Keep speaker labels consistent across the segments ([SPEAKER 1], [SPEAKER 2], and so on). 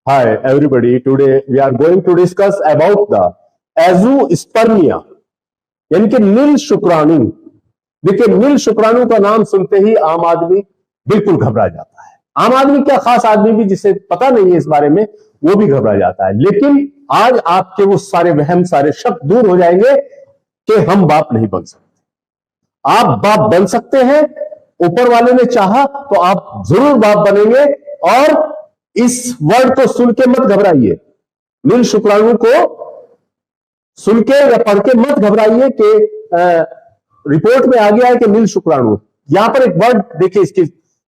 [SPEAKER 1] Hi everybody, today we are going to discuss about the azoospermia यानी कि नील शुक्राणु। देखिए, नील शुक्राणु का नाम सुनते ही आम आदमी बिल्कुल घबरा जाता है। आम आदमी क्या, खास आदमी भी जिसे पता नहीं है इस बारे में, वो भी घबरा जाता है। लेकिन आज आपके वो सारे वहम, सारे शक दूर हो जाएंगे कि हम बाप नहीं बन सकते। आप बाप बन सकते हैं। ऊपर वाले ने चाहा तो आप जरूर बाप बनेंगे। और इस वर्ड को सुन के मत घबराइए, नील शुक्राणु को सुन के या पढ़ के मत घबराइए कि रिपोर्ट में आ गया है कि नील शुक्राणु। यहां पर एक वर्ड देखिए, इसकी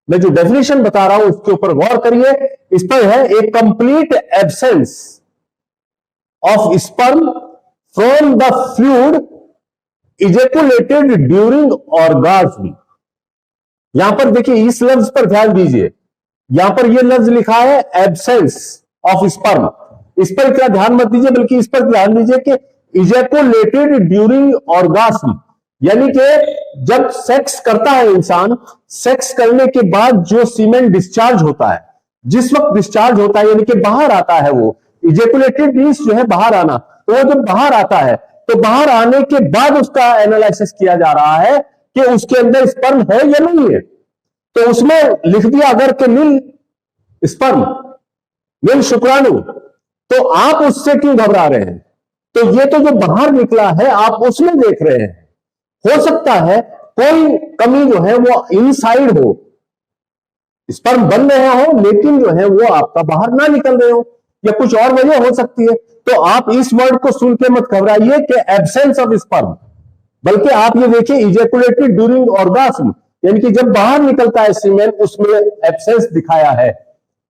[SPEAKER 1] मैं जो डेफिनेशन बता रहा हूं उसके ऊपर गौर करिए। इस पर है a complete absence of sperm from the fluid ejaculated during orgasm. यहां पर देखिए, इस लफ्ज पर ध्यान दीजिए। यहां पर यह लफ्ज लिखा है एब्सेंस ऑफ स्पर्म। इस पर इतना ध्यान मत दीजिए, बल्कि इस पर ध्यान दीजिए कि इजैकुलेटेड ड्यूरिंग ऑर्गाज्म, यानी कि जब सेक्स करता है इंसान, सेक्स करने के बाद जो सीमेन डिस्चार्ज होता है, जिस वक्त डिस्चार्ज होता है यानी कि बाहर आता है, वो इजैकुलेटेड मींस जो है बाहर आना। तो वो जब बाहर आता है तो बाहर आने के बाद उसका एनालिसिस किया जा रहा है कि उसके अंदर स्पर्म है या नहीं है। तो उसमें लिख दिया अगर कि नील स्पर्म, नील शुक्राणु, तो आप उससे क्यों घबरा रहे हैं? तो ये तो जो बाहर निकला है आप उसमें देख रहे हैं। हो सकता है कोई कमी जो है वो इनसाइड हो, स्पर्म बन रहे हो लेकिन जो है वो आपका बाहर ना निकल रहे हो, या कुछ और वजह हो सकती है। तो आप इस वर्ड को सुन के मत घबराइए कि एब्सेंस ऑफ स्पर्म, बल्कि आप ये देखिए इजैकुलेटेड ड्यूरिंग ऑर्गाज्म, यानी कि जब बाहर निकलता है सीमेन, उसमें एब्सेंस दिखाया है।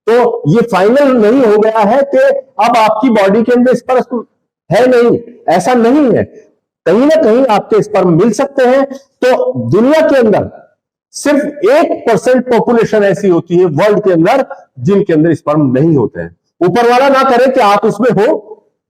[SPEAKER 1] तो ये फाइनल नहीं हो गया है कि अब आपकी बॉडी के अंदर स्पर्म है नहीं, ऐसा नहीं है। कहीं ना कहीं आपके स्पर्म मिल सकते हैं। तो दुनिया के अंदर सिर्फ 1% पॉपुलेशन ऐसी होती है वर्ल्ड के अंदर जिनके अंदर स्पर्म नहीं होते हैं। ऊपर वाला ना करे कि आप उसमें हो,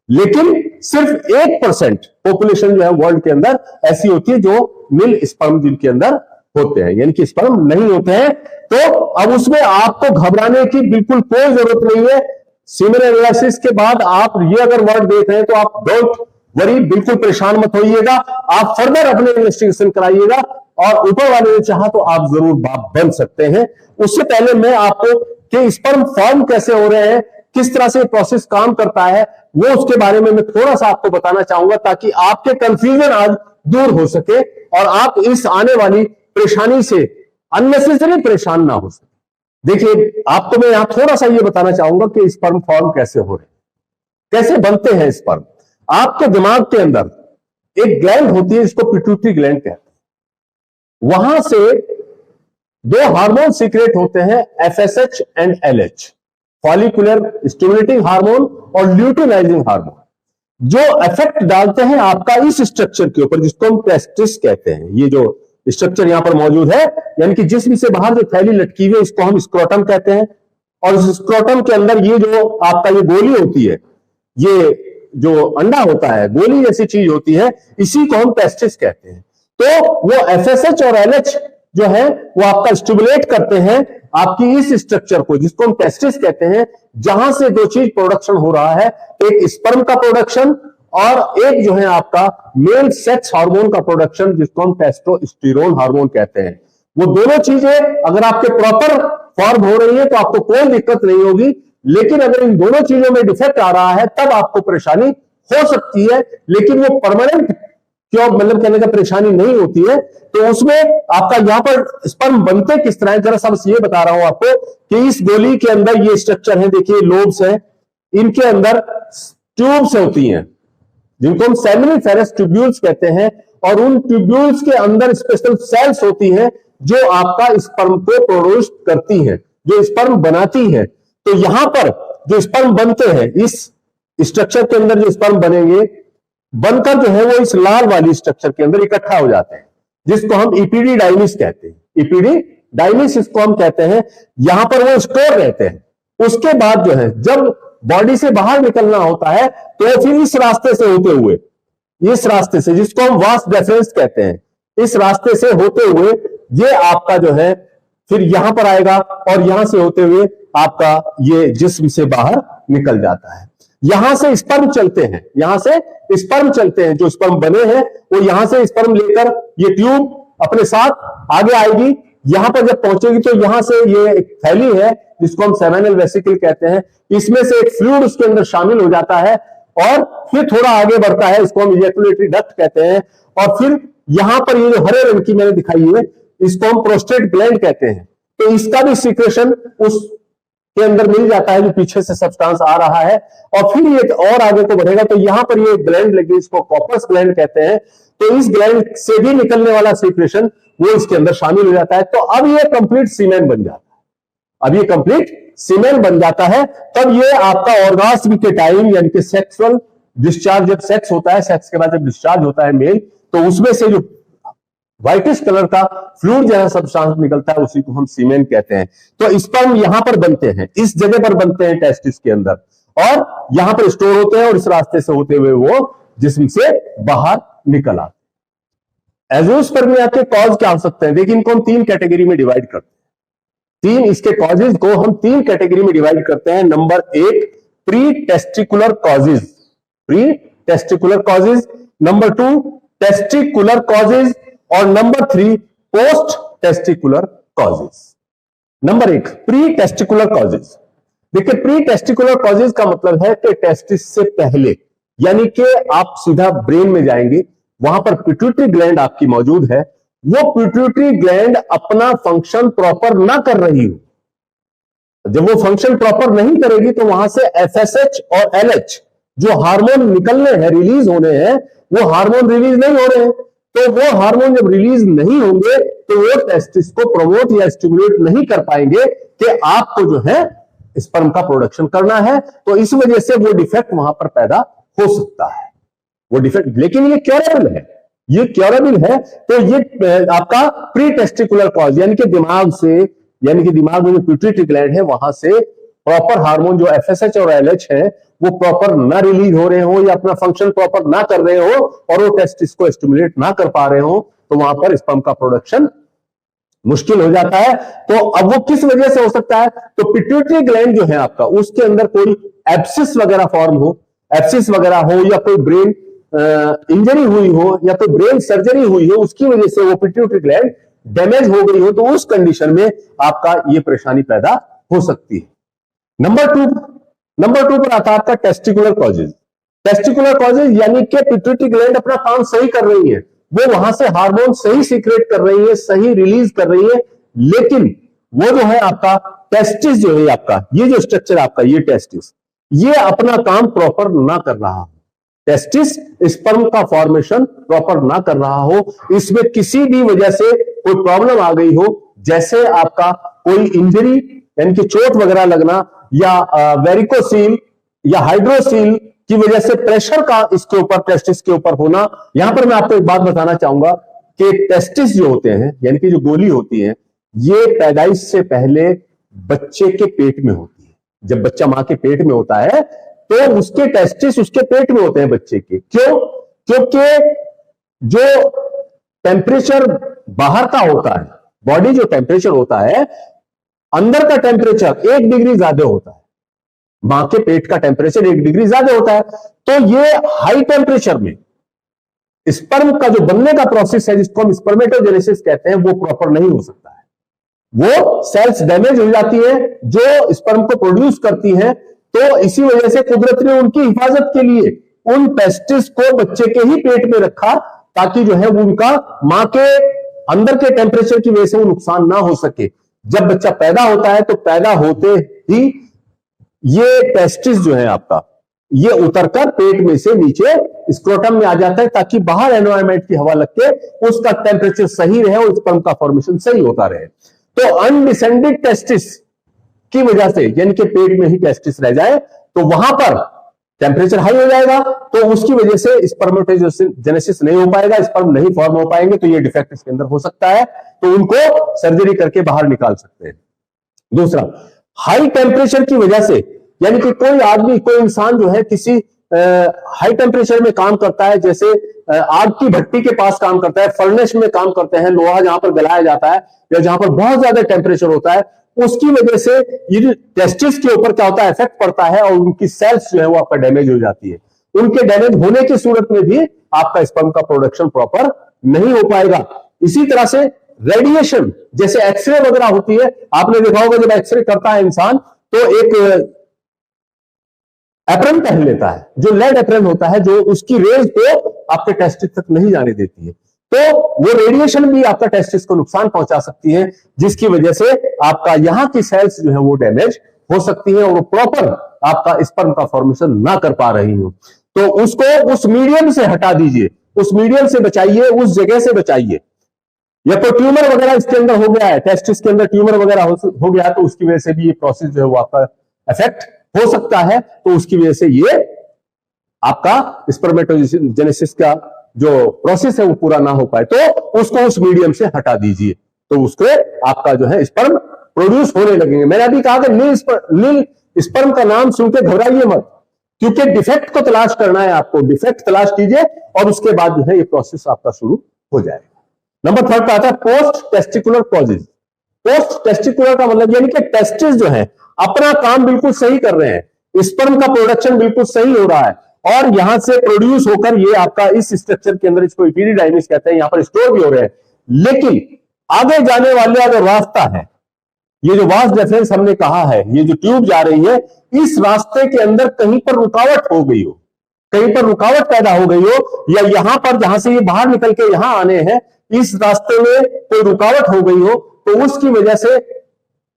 [SPEAKER 1] लेकिन सिर्फ 1% पॉपुलेशन जो है वर्ल्ड के अंदर ऐसी होती है जो नील स्पर्म जिनके अंदर होते हैं, यानी कि स्पर्म नहीं होते हैं। तो अब उसमें आपको घबराने की बिल्कुल कोई जरूरत नहीं है। सीमेन एनालिसिस के बाद आप ये अगर वर्ड देख रहे हैं तो आप डोंट वरी, बिल्कुल परेशान मत होइएगा। आप फर्दर अपने इन्वेस्टिगेशन कराइएगा और ऊपर वाले ने चाहा तो आप जरूर बाप बन सकते हैं। उससे पहले मैं आपको कि स्पर्म फॉर्म कैसे हो रहे हैं, किस तरह से प्रोसेस काम करता है, वो उसके बारे में मैं थोड़ा सा आपको बताना चाहूंगा, ताकि आपके कंफ्यूजन आज दूर हो सके और आप इस आने वाली परेशानी से अननेसेसरी परेशान ना हो सके। देखिए, आपको मैं यहां थोड़ा सा ये बताना चाहूंगा कि स्पर्म फॉर्म कैसे हो रहे हैं, कैसे बनते हैं स्पर्म। आपके दिमाग के अंदर एक ग्लैंड होती है, इसको पिट्यूटरी ग्लैंड कहते हैं। वहां से दो हार्मोन सीक्रेट होते हैं, FSH and LH, follicular stimulating hormone और ल्यूटिनाइजिंग हार्मोन, जो इफेक्ट डालते हैं आपका इस स्ट्रक्चर के ऊपर जिसको हम टेस्टिस कहते हैं। ये जो स्ट्रक्चर यहां पर मौजूद है, यानी कि जिस्म से बाहर जो थैली लटकी हुई है, इसको हम स्क्रोटम कहते हैं। और इस स्क्रोटम के अंदर ये जो आपका ये गोली होती है, ये जो अंडा होता है, गोली जैसी चीज होती है, इसी को हम टेस्टिस कहते हैं। तो वो एफएसएच और एलएच जो है वो आपका स्टिमुलेट करते हैं आपकी इस स्ट्रक्चर को, जिसको हम टेस्टिस कहते हैं, जहां से दो चीज प्रोडक्शन हो रहा है, एक स्पर्म का प्रोडक्शन और एक जो है आपका मेल सेक्स हार्मोन का प्रोडक्शन, जिसको हम टेस्टोस्टेरोन हार्मोन कहते हैं। वो दोनों चीजें अगर आपके प्रॉपर फॉर्म हो रही है तो आपको कोई दिक्कत नहीं होगी, लेकिन अगर इन दोनों चीजों में डिफेक्ट आ रहा है तब आपको परेशानी हो सकती है। लेकिन वो परमानेंट क्यों, मतलब कहने का परेशानी नहीं होती है। तो उसमें आपका यहां पर स्पर्म बनते किस तरह है, जरा सा ये बता रहा हूं आपको कि इस गोली के अंदर ये स्ट्रक्चर है, देखिए लोब्स है, इनके अंदर ट्यूब्स होती हैं जिनको हम सेमिनिफेरस ट्यूब्यूल्स कहते हैं, और उन ट्यूब्यूल्स के अंदर स्पेशल सेल्स होती हैं जो आपका स्पर्म को प्रोड्यूस करती हैं, जो स्पर्म बनाती हैं। तो यहां पर जो स्पर्म बनते हैं, इस स्ट्रक्चर के अंदर जो स्पर्म बनेंगे, बनकर जो है वो इस लाल वाली स्ट्रक्चर के अंदर इकट्ठा हो जाते हैं, जिसको हम इपीडीडाइमिस कहते हैं। इपीडीडाइमिस इसको हम कहते हैं। यहां पर वो स्टोर रहते हैं। उसके बाद जो है जब बॉडी से बाहर निकलना होता है तो फिर इस रास्ते से होते हुए, इस रास्ते से जिसको हम वास डेफरेंस कहते हैं, इस रास्ते से होते हुए ये आपका जो है फिर यहां पर आएगा और यहां से होते हुए आपका ये जिस्म से बाहर निकल जाता है। यहां से स्पर्म चलते हैं, यहां से स्पर्म चलते हैं, जो स्पर्म बने हैं वो यहां से स्पर्म लेकर ये ट्यूब अपने साथ आगे आएगी। यहां पर जब पहुंचेगी तो यहां से ये एक थैली है जिसको हम सेमिनल वेसिकल कहते हैं, इसमें से एक फ्लूइड उसके अंदर शामिल हो जाता है और फिर थोड़ा आगे बढ़ता है, इसको हम इजैकुलेटरी डक्ट कहते हैं। और फिर यहां पर ये जो हरे रंग की मैंने दिखाई है इसको हम प्रोस्टेट ग्लैंड कहते हैं। तो इसका भी सीक्रेशन उस के अंदर मिल जाता है जो पीछे से सब्सटेंस आ रहा है। और फिर ये और आगे को बढ़ेगा तो यहां पर ये ग्लैंड लगी, इसको कॉर्पस ग्लैंड कहते हैं। तो इस ग्लैंड से भी निकलने वाला सीक्रेशन वो इसके अंदर शामिल हो जाता है। तो अब ये कंप्लीट सीमेन बन जाता है, अब ये कंप्लीट सीमेन बन जाता है। तब ये आपका ऑर्गास्म के टाइम यानी कि सेक्सुअल डिस्चार्ज, जब सेक्स होता है, सेक्स के बाद जब डिस्चार्ज होता है मेल, तो उसमें से जो व्हाइटिश कलर का फ्लूइड जैसा सब्सटेंस निकलता है उसी को हम सीमेन कहते हैं। तो स्पर्म यहां पर बनते हैं, इस जगह पर बनते हैं टेस्टिस के अंदर, और यहां पर स्टोर होते हैं और इस रास्ते से होते हुए वो जिस्म से बाहर निकल आते हैं। एज़ोस्पर्मिया के कॉज क्या हो सकते हैं? देखिए, इनको हम तीन कैटेगरी में डिवाइड करते हैं। तीन इसके कॉजेज को हम तीन कैटेगरी में डिवाइड करते हैं। नंबर एक, pre testicular causes, pre testicular causes. Number two, testicular causes. और number three, post testicular causes. Number एक, प्री टेस्टिकुलर कॉजेज। देखिए, प्री टेस्टिकुलर कॉजेज का मतलब है कि टेस्टिस से पहले, यानी कि आप सीधा ब्रेन में जाएंगे, वहां पर पिट्यूटरी ग्लैंड आपकी मौजूद है, वो पिट्यूटरी ग्लैंड अपना फंक्शन प्रॉपर ना कर रही हो। जब वो फंक्शन प्रॉपर नहीं करेगी तो वहां से एफएसएच और एलएच जो हार्मोन निकलने हैं, रिलीज होने हैं, वो हार्मोन रिलीज नहीं हो रहे हैं। तो वो हार्मोन जब रिलीज नहीं होंगे तो वो टेस्टिस को प्रमोट या स्टिमुलेट नहीं कर पाएंगे कि आपको जो है स्पर्म का प्रोडक्शन करना है। तो इस वजह से वो डिफेक्ट वहां पर पैदा हो सकता है, वो डिफेक्ट। लेकिन ये क्योरेबल है, ये क्योरेबल है। तो ये आपका प्री टेस्टिकुलर कॉज, यानी कि दिमाग से, यानी कि दिमाग में जो पिट्यूटरी ग्लैंड है वहां से प्रॉपर हार्मोन जो एफएसएच और एलएच है वो प्रॉपर ना रिलीज हो रहे हो या अपना फंक्शन प्रॉपर ना कर रहे हो और वो टेस्टिस को स्टिमुलेट ना कर पा रहे हो, तो वहां पर स्पर्म का प्रोडक्शन मुश्किल हो जाता है। तो अब वो किस वजह से हो सकता है? तो पिट्यूटरी ग्लैंड जो है आपका, उसके अंदर कोई एब्सिस वगैरह फॉर्म हो, एब्सिस वगैरह हो, या कोई ब्रेन इंजरी हुई हो, या कोई ब्रेन सर्जरी हुई हो, उसकी वजह से वो पिट्यूटरी ग्लैंड डैमेज हो गई हो, तो उस कंडीशन में आपका ये परेशानी पैदा हो सकती है। नंबर टू पर आता है आपका टेस्टिकुलर कॉजेज। टेस्टिकुलर कॉजेज यानी कि पिट्यूटरी ग्लैंड अपना काम सही कर रही है, वो वहां से हार्मोन सही सीक्रेट कर रही है, सही रिलीज कर रही है, लेकिन वो जो है आपका टेस्टिस जो है आपका, ये जो स्ट्रक्चर आपका, ये टेस्टिस, ये अपना काम प्रॉपर ना कर रहा हो। टेस्टिस स्पर्म का फॉर्मेशन प्रॉपर ना कर रहा हो, इसमें किसी भी वजह से कोई प्रॉब्लम आ गई हो, जैसे आपका कोई इंजरी यानी कि चोट वगैरह लगना, या वेरिकोसील या हाइड्रोसील की वजह से प्रेशर का इसके ऊपर, टेस्टिस के ऊपर होना। यहां पर मैं आपको एक बात बताना चाहूंगा कि टेस्टिस जो होते हैं, यानी कि जो गोली होती है, ये पैदाइश से पहले बच्चे के पेट में होती है। जब बच्चा मां के पेट में होता है तो उसके टेस्टिस उसके पेट में होते हैं बच्चे के। क्यों? क्योंकि जो टेम्परेचर बाहर का होता है, बॉडी जो टेम्परेचर होता है, अंदर का टेम्परेचर 1 डिग्री ज्यादा होता है, मां के पेट का टेम्परेचर 1 डिग्री ज्यादा होता है। तो ये हाई टेम्परेचर में स्पर्म का जो बनने का प्रोसेस है, जिसको हम स्पर्मेटोजेनेसिस कहते हैं, वो प्रॉपर नहीं हो सकता है। वो सेल्स डैमेज हो जाती है जो स्पर्म को प्रोड्यूस करती हैं। तो इसी वजह से कुदरत ने उनकी हिफाजत के लिए उन टेस्टिस को बच्चे के ही पेट में रखा, ताकि जो है वो उनका मां के अंदर के टेम्परेचर की वजह से वो नुकसान ना हो सके। जब बच्चा पैदा होता है तो पैदा होते ही ये टेस्टिस जो है आपका, ये उतरकर पेट में से नीचे स्क्रोटम में आ जाता है, ताकि बाहर एनवायरमेंट की हवा लग के उसका टेम्परेचर सही रहे और स्पर्म का फॉर्मेशन सही होता रहे। तो अनडिसेंडेड टेस्टिस की वजह से, यानी कि पेट में ही टेस्टिस रह जाए, तो वहां पर टेम्परेचर हाई हो जाएगा, तो उसकी वजह से स्पर्मेटोजेनेसिस नहीं हो पाएगा, स्पर्म नहीं फॉर्म हो पाएंगे, तो ये डिफेक्ट इसके अंदर हो सकता है। तो उनको सर्जरी करके बाहर निकाल सकते हैं। दूसरा, हाई टेम्परेचर की वजह से, यानी कि कोई आदमी, कोई इंसान जो है किसी हाई टेम्परेचर में काम करता है, जैसे आग की भट्टी के पास काम करता है, फर्नेस में काम करते हैं, लोहा जहां पर गलाया जाता है या जहां पर बहुत ज्यादा टेम्परेचर होता है, उसकी वजह से ये टेस्टिस के ऊपर क्या होता है, इफेक्ट पड़ता है और उनकी सेल्स जो है वो आपका डैमेज हो जाती है। उनके डैमेज होने की सूरत में भी आपका स्पर्म का प्रोडक्शन प्रॉपर नहीं हो पाएगा। इसी तरह से रेडिएशन, जैसे एक्सरे वगैरह होती है, आपने देखा होगा जब एक्सरे करता है इंसान तो एक एप्रन पहन लेता है, जो लेड एप्रन होता है, जो उसकी रेज को आपके टेस्टिस तक नहीं जाने देती है। तो वो रेडिएशन भी आपका टेस्टिस को नुकसान पहुंचा सकती है, जिसकी वजह से आपका यहां की सेल्स जो है वो डैमेज हो सकती है और वो प्रॉपर आपका स्पर्म का फॉर्मेशन ना कर पा रही हो। तो उसको उस मीडियम से हटा दीजिए, उस मीडियम से बचाइए, उस जगह से बचाइए। या कोई ट्यूमर वगैरह इसके अंदर हो गया है, टेस्टिस के अंदर ट्यूमर वगैरह हो गया है, तो उसकी वजह से भी ये प्रोसेस जो है वो आपका इफेक्ट हो सकता है। तो उसकी वजह से ये आपका स्पर्मेटोजेनेसिस का जो प्रोसेस है वो पूरा ना हो पाए, तो उसको उस मीडियम से हटा दीजिए, तो उसको आपका जो है स्पर्म प्रोड्यूस होने लगेंगे। मैंने अभी कहा कि नील स्पर्म का नाम सुनकर घबराइए मत, क्योंकि डिफेक्ट को तलाश करना है आपको, डिफेक्ट तलाश कीजिए और उसके बाद जो है ये प्रोसेस आपका शुरू हो जाएगा। नंबर 3 पे आता है post testicular causes. Post testicular का मतलब यानी कि टेस्टिस जो है अपना काम बिल्कुल सही कर रहे हैं, स्पर्म का प्रोडक्शन बिल्कुल सही हो रहा है और यहां से प्रोड्यूस होकर ये आपका इस स्ट्रक्चर के अंदर, इसको एपिडिडाइमिस कहते हैं, यहां पर स्टोर भी हो रहे हैं। लेकिन आगे जाने वाला जो रास्ता है, ये जो वास डिफरेंस हमने कहा है, ये जो ट्यूब जा रही है, इस रास्ते के अंदर कहीं पर रुकावट हो गई हो, कहीं पर रुकावट पैदा हो गई हो, या यहां पर जहां से ये बाहर निकल के यहां आने हैं, इस रास्ते में कोई रुकावट हो गई हो, तो उसकी वजह से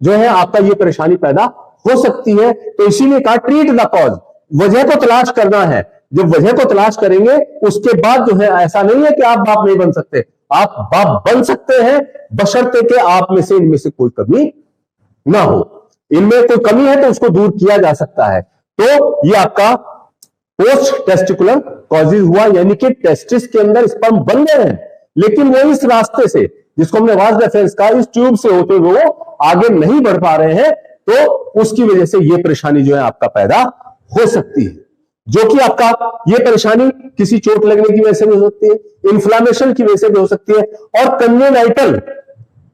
[SPEAKER 1] जो है आपका ये परेशानी पैदा हो सकती है। तो इसीलिए कहा ट्रीट द कॉज, वजह को तलाश करना है। जब वजह को तलाश करेंगे उसके बाद जो है, ऐसा नहीं है कि आप बाप नहीं बन सकते, आप बाप बन सकते हैं, बशर्ते कि आप में से इनमें से कोई कमी ना हो। इनमें कोई कमी है तो उसको दूर किया जा सकता है। तो ये आपका पोस्ट टेस्टिकुलर कॉजेज हुआ, यानी कि टेस्टिस के अंदर स्पर्म बन गए हैं, लेकिन वो इस रास्ते से, जिसको हमने वास डिफरेंस का, इस ट्यूब से होते हुए वो आगे नहीं बढ़ पा रहे हैं, तो उसकी वजह से ये परेशानी जो है आपका पैदा हो सकती है। जो कि आपका ये परेशानी किसी चोट लगने की वजह से भी हो सकती है, इन्फ्लामेशन की वजह से भी हो सकती है, और कंजेनाइटल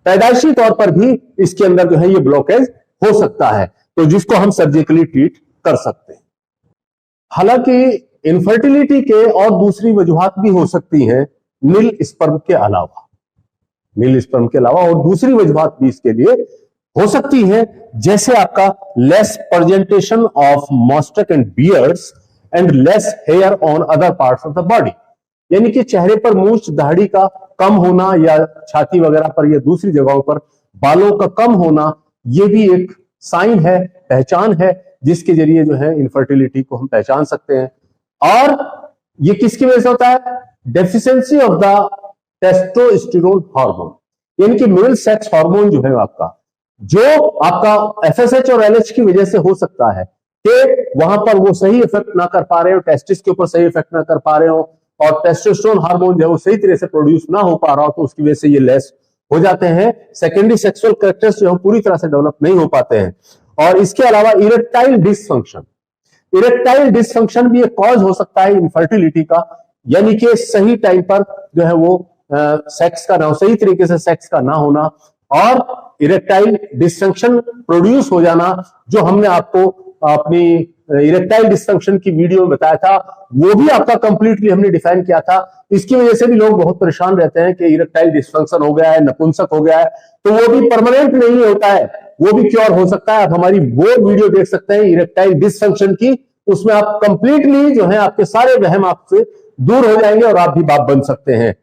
[SPEAKER 1] पैदाइशी तौर पर भी इसके अंदर जो है ये ब्लॉकेज हो सकता है, तो जिसको हम सर्जिकली ट्रीट कर सकते हैं। हालांकि इनफर्टिलिटी के और दूसरी वजूहात भी हो सकती हैं नील स्पर्म के अलावा, नील स्पर्म के अलावा और दूसरी वजूहात भी इसके लिए हो सकती है, जैसे आपका less presentation of moustache and beards and less hair on other parts of the body, यानी कि चेहरे पर मूछ दाढ़ी का कम होना, या छाती वगैरह पर या दूसरी जगहों पर बालों का कम होना, ये भी एक साइन है, पहचान है, जिसके जरिए जो है इनफर्टिलिटी को हम पहचान सकते हैं। और ये किसकी वजह से होता है? Deficiency of the testosterone hormone, यानी कि मेल सेक्स हार्मोन जो है आपका, जो आपका एफएसएच और एलएच की वजह से हो सकता है कि वहां पर वो सही इफेक्ट ना कर पा रहे हो, टेस्टिस के ऊपर सही इफेक्ट ना कर पा रहे हो, और टेस्टोस्टेरोन हार्मोन जो है वो सही तरह से प्रोड्यूस ना हो पा रहा हो, तो उसकी वजह से ये लेस हो जाते हैं। सेकेंडरी सेक्सुअल कैरेक्टर्स जो है पूरी तरह से डेवलप नहीं हो पाते हैं। और इसके अलावा इरेक्टाइल डिसफंक्शन, इरेक्टाइल डिसफंक्शन भी एक कॉज हो सकता है इनफर्टिलिटी का, यानी कि सही टाइम पर जो है वो सेक्स का ना हो, सही तरीके से सेक्स का ना होना, और इरेक्टाइल डिसफंक्शन प्रोड्यूस हो जाना, जो हमने आपको अपनी इरेक्टाइल डिसफंक्शन की वीडियो में बताया था, वो भी आपका कंप्लीटली हमने डिफाइन किया था। इसकी वजह से भी लोग बहुत परेशान रहते हैं कि इरेक्टाइल डिसफंक्शन हो गया है, नपुंसक हो गया है, तो वो भी परमानेंट नहीं होता है, वो भी क्योर हो सकता है। आप हमारी वो वीडियो देख सकते हैं इरेक्टाइल डिसफंक्शन की, उसमें आप कंप्लीटली जो है आपके सारे वहम आपसे दूर हो जाएंगे और आप भी बाप बन सकते हैं।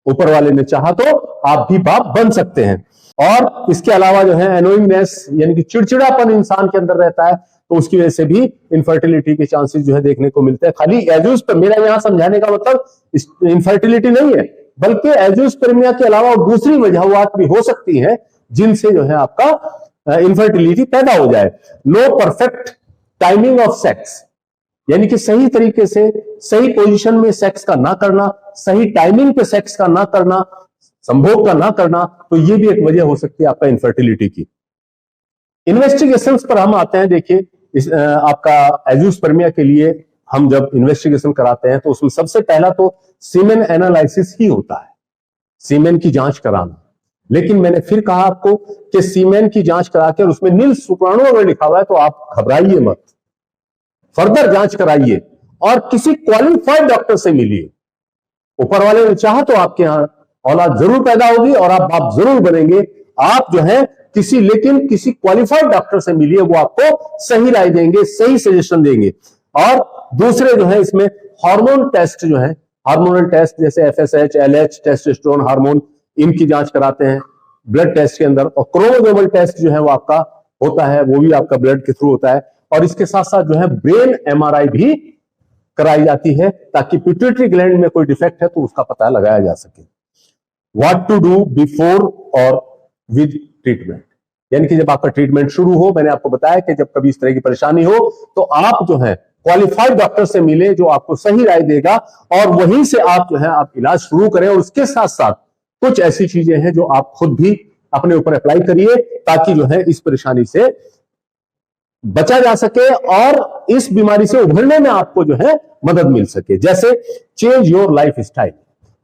[SPEAKER 1] ऊपर वाले ने चाहा तो आप भी बाप बन सकते हैं। और इसके अलावा जो है एनोइंगनेस, यानी कि चिड़चिड़ापन इंसान के अंदर रहता है, तो उसकी वजह से भी इनफर्टिलिटी के चांसेस जो है देखने को मिलते हैं। खाली एजियोस्पर्मिया, मेरा यहां समझाने का मतलब इनफर्टिलिटी नहीं है, बल्कि एजियोस्पर्मिया के अलावा और दूसरी वजूहात भी हो सकती हैं जिनसे जो है आपका इनफर्टिलिटी पैदा हो जाए। No perfect timing of sex, यानी कि सही तरीके से सही पोजीशन में सेक्स का ना करना, सही टाइमिंग पे सेक्स का ना करना, संभोग का ना करना, तो ये भी एक वजह हो सकती है आपका इनफर्टिलिटी की। इन्वेस्टिगेशंस पर हम आते हैं। देखिए आपका एजियोस्पर्मिया के लिए हम जब इन्वेस्टिगेशन कराते हैं तो उसमें सबसे पहला तो सीमेन एनालिसिस ही होता है, सीमेन की जांच कराना। लेकिन मैंने फिर कहा आपको कि सीमेन की जांच करा के उसमें नील शुक्राणु अगर लिखा हुआ है तो आप घबराइए मत, फर्दर जांच कराइए और किसी क्वालिफाइड डॉक्टर से मिलिए। ऊपर वाले ने चाहा तो आपके यहां औलाद जरूर पैदा होगी और आप बाप जरूर बनेंगे। आप जो है लेकिन किसी क्वालिफाइड डॉक्टर से मिलिए, वो आपको सही राय देंगे, सही सजेशन देंगे। और दूसरे जो है इसमें हार्मोन टेस्ट जो है, हार्मोनल टेस्ट जैसे एफएसएच, एलएच, टेस्टोस्टेरोन हार्मोन, इनकी जांच कराते हैं ब्लड टेस्ट के अंदर। और क्रोमोसोमल टेस्ट जो है वो आपका होता है, वो भी आपका ब्लड के थ्रू होता है। और इसके साथ साथ जो है ब्रेन एमआरआई भी कराई जाती है ताकि पिट्यूटरी ग्लैंड में कोई डिफेक्ट है तो उसका पता लगाया जा सके। व्हाट टू डू बिफोर और विद ट्रीटमेंट, यानी कि जब आपका ट्रीटमेंट शुरू हो, मैंने आपको बताया कि जब कभी इस तरह की परेशानी हो तो आप जो है क्वालिफाइड डॉक्टर से मिले जो आपको सही राय देगा और वहीं से आप जो है आप इलाज शुरू करें। और उसके साथ साथ कुछ ऐसी चीजें हैं जो आप खुद भी अपने ऊपर अप्लाई करिए ताकि जो है इस परेशानी से बचा जा सके और इस बीमारी से उभरने में आपको जो है मदद मिल सके। जैसे चेंज योर लाइफ स्टाइल,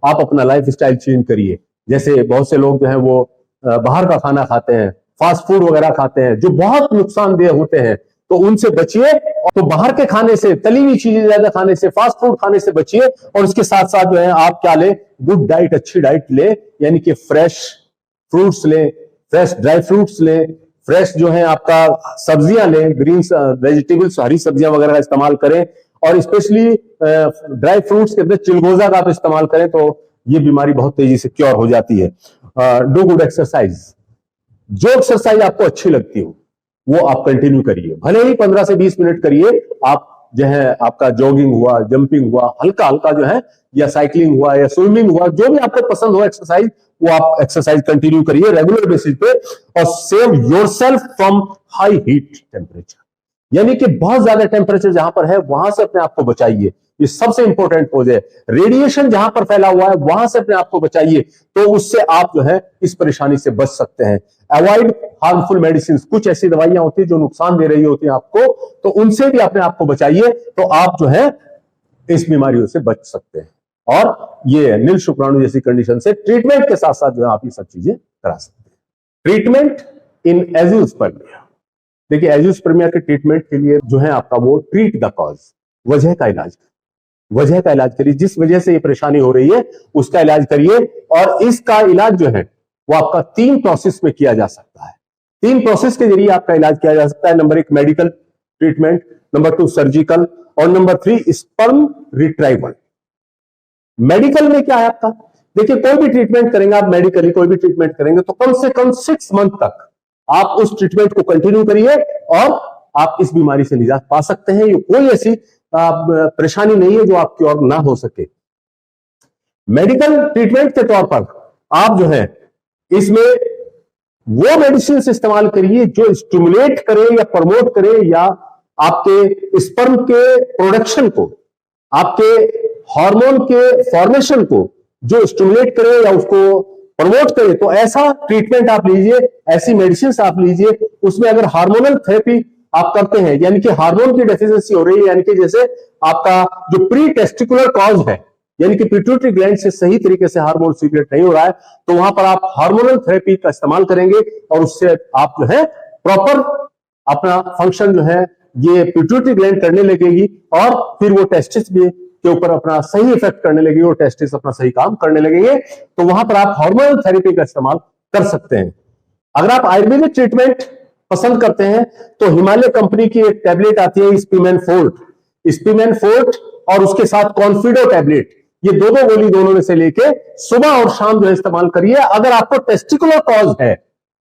[SPEAKER 1] आप अपना लाइफ स्टाइल चेंज करिए। जैसे बहुत से लोग जो है वो बाहर का खाना खाते हैं, फास्ट फूड वगैरह खाते हैं जो बहुत नुकसानदेह होते हैं, तो उनसे बचिए। तो बाहर के खाने से, तली हुई चीजें ज्यादा खाने से, फास्ट फूड खाने से बचिए। और इसके साथ साथ जो है आप क्या लें, गुड डाइट, अच्छी डाइट ले, यानी कि फ्रेश फ्रूट्स लें, फ्रेश ड्राई फ्रूट्स लें, फ्रेश जो है आपका सब्जियां लें, ग्रीन वेजिटेबल्स, हरी सब्जियां वगैरह का इस्तेमाल करें। और स्पेशली ड्राई फ्रूट्स के अंदर चिलगोजा का आप इस्तेमाल करें तो ये बीमारी बहुत तेजी से क्योर हो जाती है। डू गुड एक्सरसाइज, जो एक्सरसाइज आपको अच्छी लगती हो वो आप कंटिन्यू करिए, भले ही 15 से 20 मिनट करिए। आप जो है आपका जॉगिंग हुआ, जंपिंग हुआ, हल्का हल्का जो है, या साइकिलिंग हुआ या स्विमिंग हुआ, जो भी आपको पसंद हो एक्सरसाइज, वो आप एक्सरसाइज कंटिन्यू करिए रेगुलर बेसिस पे। और save yourself from high heat temperature, यानी कि बहुत ज्यादा टेम्परेचर जहां पर है वहां से अपने आप को बचाइए। ये सबसे इंपॉर्टेंट पोज है। रेडिएशन जहां पर फैला हुआ है वहां से अपने आप को बचाइए, तो उससे आप जो है इस परेशानी से बच सकते हैं। अवॉइड हार्मफुल मेडिसिन, कुछ ऐसी दवाइयां होती है जो नुकसान दे रही होती है आपको, तो उनसे भी अपने आप को बचाइए, तो आप जो है इस बीमारियों से बच सकते हैं। और ये नील शुक्राणु जैसी कंडीशन से ट्रीटमेंट के साथ साथ जो है आप ये सब चीजें करा सकते हैं। ट्रीटमेंट इन एजियोस्पर्मिया, देखिए एजियोस्पर्मिया के ट्रीटमेंट के लिए जो है आपका वो ट्रीट द कॉज, वजह का इलाज करिए। जिस वजह से ये परेशानी हो रही है उसका इलाज करिए। और इसका इलाज जो है वो आपका 3 प्रोसेस में किया जा सकता है। 3 प्रोसेस के जरिए आपका इलाज किया जा सकता है। Number 1 medical treatment, number 2 surgical, और नंबर 3 स्पर्म रिट्राइवल। मेडिकल में क्या है आपका, देखिए कोई भी ट्रीटमेंट करेंगे आप, मेडिकली कोई भी ट्रीटमेंट करेंगे तो कम से कम 6 मंथ तक आप उस ट्रीटमेंट को कंटिन्यू करिए और आप इस बीमारी से निजात पा सकते हैं। ये कोई ऐसी परेशानी नहीं है जो आपकी और ना हो सके। मेडिकल ट्रीटमेंट के तौर पर आप जो है इसमें वो मेडिसिन इस्तेमाल करिए जो स्टिमुलेट करे या प्रमोट करे या आपके स्पर्म के प्रोडक्शन को, आपके हार्मोन के फॉर्मेशन को जो स्टिमुलेट करे या उसको प्रमोट करे, तो ऐसा ट्रीटमेंट आप लीजिए, ऐसी मेडिसिन आप लीजिए। उसमें अगर हार्मोनल थेरेपी आप करते हैं, यानी कि हार्मोन की डेफिशिएंसी हो रही है, यानी कि जैसे आपका जो प्री टेस्टिकुलर कॉज है, यानी कि पिट्यूटरी ग्लैंड से सही तरीके से हार्मोन सीक्रेट नहीं हो रहा है, तो वहां पर आप हार्मोनल थेरेपी का इस्तेमाल करेंगे और उससे आप जो है प्रॉपर अपना फंक्शन जो है ये पिट्यूटरी ग्लैंड करने लगेगी और फिर वो टेस्टिस भी के ऊपर अपना सही इफेक्ट करने लगेगी और टेस्टिस अपना सही काम करने लगेंगे। तो वहां पर आप हार्मोनल थेरेपी का इस्तेमाल कर सकते हैं। अगर आप आयुर्वेदिक ट्रीटमेंट पसंद करते हैं तो हिमालय कंपनी की एक टैबलेट आती है स्पीमेन फोर्ट और उसके साथ कॉन्फिडो टैबलेट, ये दो गोली दोनों में से लेके सुबह और शाम जो है इस्तेमाल करिए। अगर आपको टेस्टिकुलर कॉज है,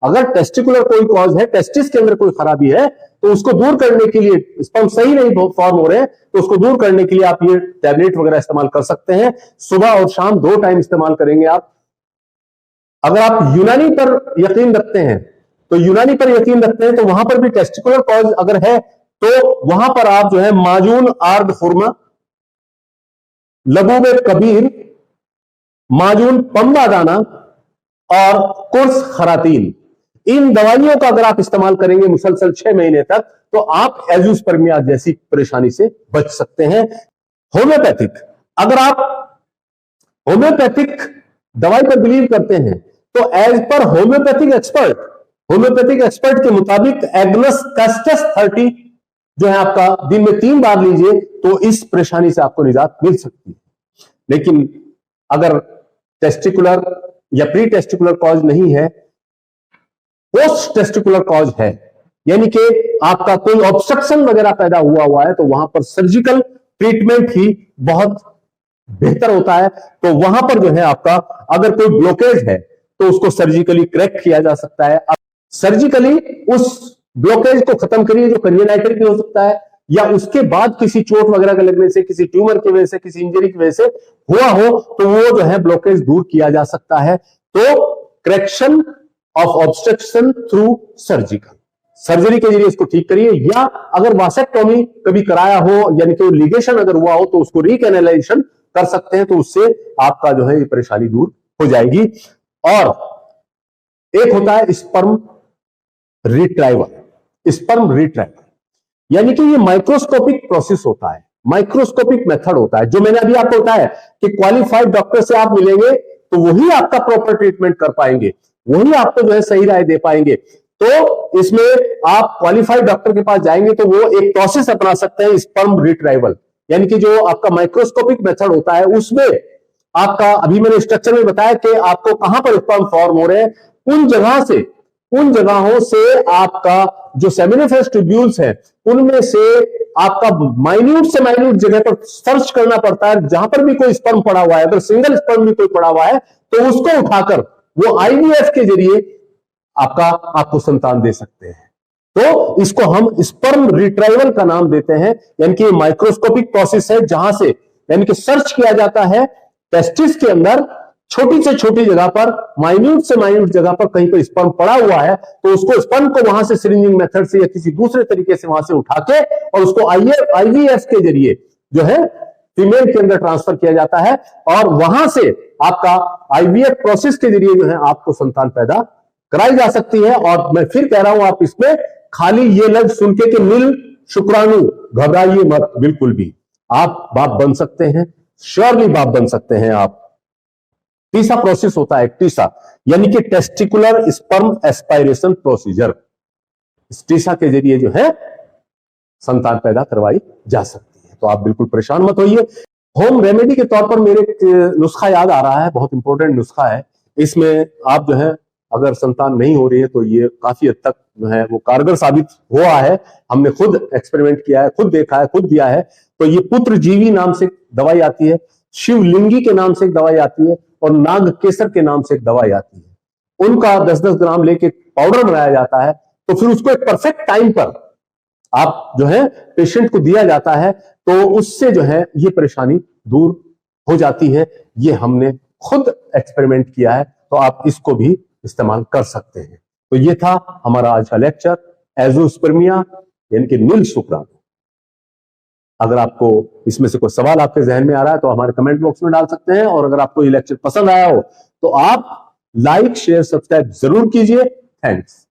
[SPEAKER 1] अगर टेस्टिकुलर कोई कॉज है, टेस्टिस के अंदर कोई खराबी है, तो उसको दूर करने के लिए, स्पर्म सही नहीं फॉर्म हो रहे हैं, तो उसको दूर करने के लिए आप ये टैबलेट वगैरह इस्तेमाल कर सकते हैं। सुबह और शाम 2 टाइम इस्तेमाल करेंगे आप। अगर आप यूनानी पर यकीन रखते हैं तो वहां पर भी टेस्टिकुलर कॉज अगर है तो वहां पर आप जो है माजून आर्द खुरमा, लबूब कबीर, माजून पंबा दाना और कुर्स खरातीन, इन दवाइयों का अगर आप इस्तेमाल करेंगे मुसलसल 6 महीने तक, तो आप एजोस्पर्मिया जैसी परेशानी से बच सकते हैं। होम्योपैथिक, अगर आप होम्योपैथिक दवाई पर बिलीव करते हैं तो एज पर होम्योपैथिक एक्सपर्ट के मुताबिक एग्नस कैस्टस 30 जो है आपका दिन में 3 बार लीजिए तो इस परेशानी से आपको निजात मिल सकती है। लेकिन अगर टेस्टिकुलर या प्री टेस्टिकुलर कॉज नहीं है, पोस्ट टेस्टिकुलर कॉज है, यानी कि आपका कोई ऑब्स्ट्रक्शन वगैरह पैदा हुआ है, तो वहां पर सर्जिकल ट्रीटमेंट ही बहुत बेहतर होता है। तो वहां पर जो है आपका अगर कोई ब्लॉकेज है तो उसको सर्जिकली करेक्ट किया जा सकता है। सर्जिकली उस ब्लॉकेज को खत्म करिए जो करियनाइटिस भी हो सकता है, या उसके बाद किसी चोट वगैरह के लगने से, किसी ट्यूमर की वजह से, किसी इंजरी की वजह से हुआ हो, तो वो जो है ब्लॉकेज दूर किया जा सकता है। तो correction of obstruction through surgery के जरिए इसको ठीक करिए, या अगर वासेक्टोमी कभी कराया हो यानी कि लिगेशन अगर हुआ हो तो उसको रिकैनालाइजेशन कर सकते हैं, तो उससे आपका जो है ये परेशानी दूर हो जाएगी। और एक होता है स्पर्म रिट्राइवल, यानी कि ये माइक्रोस्कोपिक प्रोसेस होता है, माइक्रोस्कोपिक मेथड होता है, जो मैंने अभी आपको बताया कि क्वालिफाइड डॉक्टर से आप मिलेंगे तो वही आपका प्रॉपर ट्रीटमेंट कर पाएंगे, वही आपको जो है सही राय दे पाएंगे। तो इसमें आप क्वालिफाइड डॉक्टर के पास जाएंगे तो वो एक प्रोसेस अपना सकते हैं स्पर्म रिट्राइवल, यानी कि जो आपका माइक्रोस्कोपिक मेथड होता है उसमें आपका, अभी मैंने स्ट्रक्चर में बताया कि आपको कहां पर स्पर्म फॉर्म हो रहे हैं, उन जगहों से आपका जो सेमिनिफरस ट्यूब्यूल्स है उनमें से आपका माइन्यूट से माइन्यूट जगह पर सर्च करना पड़ता है। जहां पर भी कोई स्पर्म पड़ा हुआ है, अगर सिंगल स्पर्म भी कोई पड़ा हुआ है तो उसको उठाकर वो आईवीएफ के जरिए आपको संतान दे सकते हैं। तो इसको हम स्पर्म रिट्राइवल का नाम देते हैं, यानी कि माइक्रोस्कोपिक प्रोसेस है जहां से यानी कि सर्च किया जाता है टेस्टिस के अंदर, छोटी से छोटी जगह पर, माइन्यूट से माइन्यूट जगह पर कहीं पर स्पर्म पड़ा हुआ है तो उसको स्पर्म को वहां से सिरिंजिंग मेथड से या किसी दूसरे तरीके से वहां से उठा के और उसको आईवीएफ के जरिए जो है फीमेल के अंदर ट्रांसफर किया जाता है, और वहां से आपका आईवीएफ प्रोसेस के जरिए जो है आपको संतान पैदा कराई जा सकती है। और मैं फिर कह रहा हूं, आप इसमें खाली ये लफ्ज सुन के कि नील शुक्राणु, घबराइए मत, बिल्कुल भी आप बाप बन सकते हैं, श्योरली बाप बन सकते हैं आप। तीसरा प्रोसेस होता है टीसा, यानी कि टेस्टिकुलर स्पर्म एस्पायरेशन प्रोसीजर। इस टीसा के जरिए जो है संतान पैदा करवाई जा सकती है। तो आप बिल्कुल परेशान मत होइए। होम रेमेडी के तौर पर मेरे नुस्खा याद आ रहा है, बहुत इंपॉर्टेंट नुस्खा है। इसमें आप जो है अगर संतान नहीं हो रही है तो ये काफी हद तक जो है वो कारगर साबित हुआ है। हमने खुद एक्सपेरिमेंट किया है, खुद देखा है, खुद दिया है। तो ये पुत्र जीवी नाम से दवाई आती है, शिवलिंगी के नाम से एक दवाई आती है, और नाग केसर के नाम से एक दवाई आती है। उनका 10-10 ग्राम लेके पाउडर बनाया जाता है, तो फिर उसको एक परफेक्ट टाइम पर आप जो है पेशेंट को दिया जाता है, तो उससे जो है ये परेशानी दूर हो जाती है। ये हमने खुद एक्सपेरिमेंट किया है, तो आप इसको भी इस्तेमाल कर सकते हैं। तो ये था हमारा आज का लेक्चर, एजोस्पर्मिया यानी कि नील शुक्राणु। अगर आपको इसमें से कोई सवाल आपके जहन में आ रहा है तो हमारे कमेंट बॉक्स में डाल सकते हैं, और अगर आपको ये लेक्चर पसंद आया हो तो आप लाइक शेयर सब्सक्राइब जरूर कीजिए। थैंक्स।